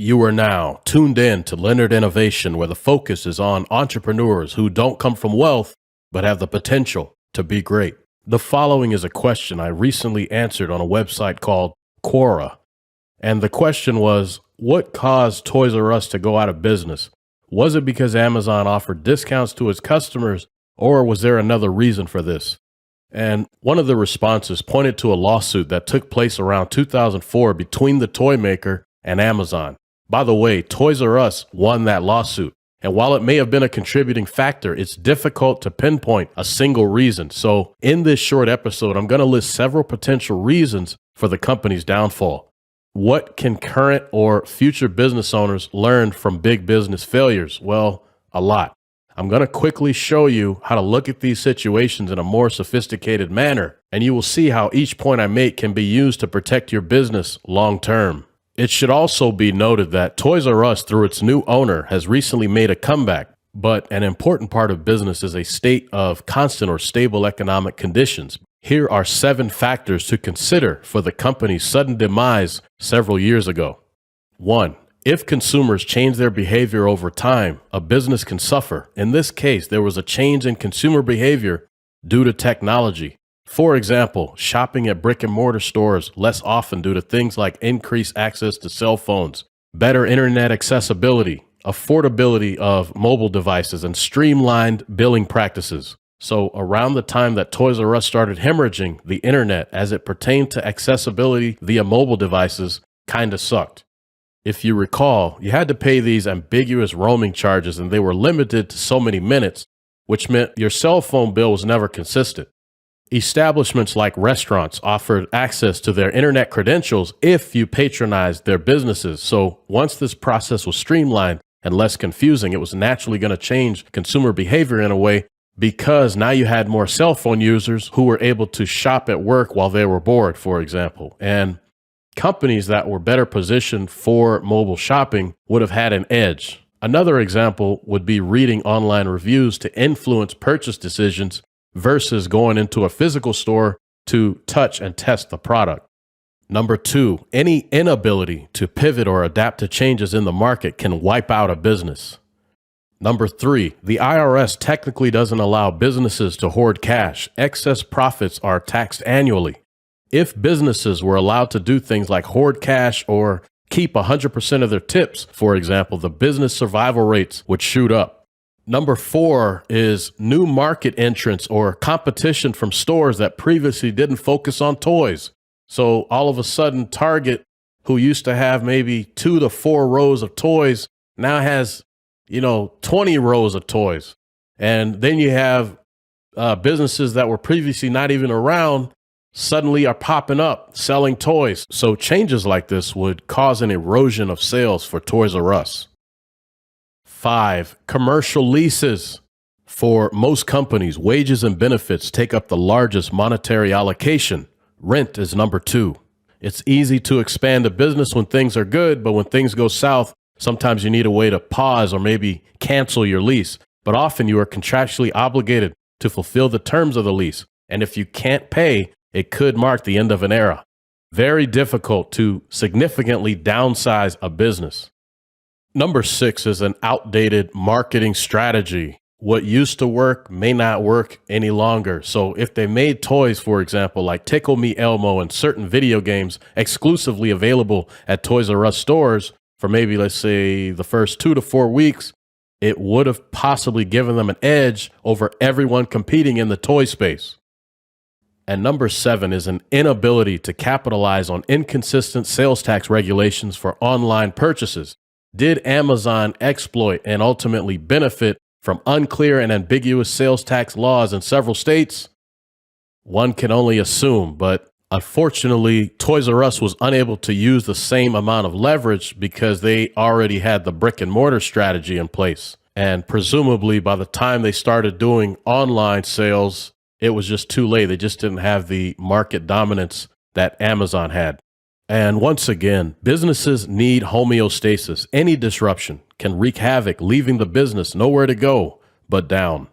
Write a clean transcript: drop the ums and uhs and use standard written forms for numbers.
You are now tuned in to Leonard Innovation, where the focus is on entrepreneurs who don't come from wealth, but have the potential to be great. The following is a question I recently answered on a website called Quora. And the question was, what caused Toys R Us to go out of business? Was it because Amazon offered discounts to its customers, or was there another reason for this? And one of the responses pointed to a lawsuit that took place around 2004 between the toy maker and Amazon. By the way, Toys R Us won that lawsuit. And while it may have been a contributing factor, it's difficult to pinpoint a single reason. So in this short episode, I'm going to list several potential reasons for the company's downfall. What can current or future business owners learn from big business failures? Well, a lot. I'm going to quickly show you how to look at these situations in a more sophisticated manner, and you will see how each point I make can be used to protect your business long term. It should also be noted that Toys R Us, through its new owner, has recently made a comeback, but an important part of business is a state of constant or stable economic conditions. Here are 7 factors to consider for the company's sudden demise several years ago. 1. If consumers change their behavior over time, a business can suffer. In this case, there was a change in consumer behavior due to technology. For example, shopping at brick-and-mortar stores less often due to things like increased access to cell phones, better internet accessibility, affordability of mobile devices, and streamlined billing practices. So around the time that Toys R Us started hemorrhaging, the internet as it pertained to accessibility via mobile devices kind of sucked. If you recall, you had to pay these ambiguous roaming charges and they were limited to so many minutes, which meant your cell phone bill was never consistent. Establishments like restaurants offered access to their internet credentials if you patronized their businesses. So once this process was streamlined and less confusing, it was naturally going to change consumer behavior in a way, because now you had more cell phone users who were able to shop at work while they were bored, for example. And companies that were better positioned for mobile shopping would have had an edge. Another example would be reading online reviews to influence purchase decisions versus going into a physical store to touch and test the product. Number 2, any inability to pivot or adapt to changes in the market can wipe out a business. Number 3, the IRS technically doesn't allow businesses to hoard cash. Excess profits are taxed annually. If businesses were allowed to do things like hoard cash or keep 100% of their tips, for example, the business survival rates would shoot up. Number 4 is new market entrants or competition from stores that previously didn't focus on toys. So all of a sudden, Target, who used to have maybe 2 to 4 rows of toys, now has 20 rows of toys. And then you have businesses that were previously not even around suddenly are popping up selling toys. So changes like this would cause an erosion of sales for Toys R Us. 5, commercial leases. For most companies, wages and benefits take up the largest monetary allocation. Rent is number 2. It's easy to expand a business when things are good, but when things go south, sometimes you need a way to pause or maybe cancel your lease. But often you are contractually obligated to fulfill the terms of the lease. And if you can't pay, it could mark the end of an era. Very difficult to significantly downsize a business. Number 6 is an outdated marketing strategy. What used to work may not work any longer. So if they made toys, for example, like Tickle Me Elmo and certain video games exclusively available at Toys R Us stores for maybe, let's say, the first 2 to 4 weeks, it would have possibly given them an edge over everyone competing in the toy space. And number 7 is an inability to capitalize on inconsistent sales tax regulations for online purchases. Did Amazon exploit and ultimately benefit from unclear and ambiguous sales tax laws in several states? One can only assume, but unfortunately, Toys R Us was unable to use the same amount of leverage because they already had the brick and mortar strategy in place. And presumably by the time they started doing online sales, it was just too late. They just didn't have the market dominance that Amazon had. And once again, businesses need homeostasis. Any disruption can wreak havoc, leaving the business nowhere to go but down.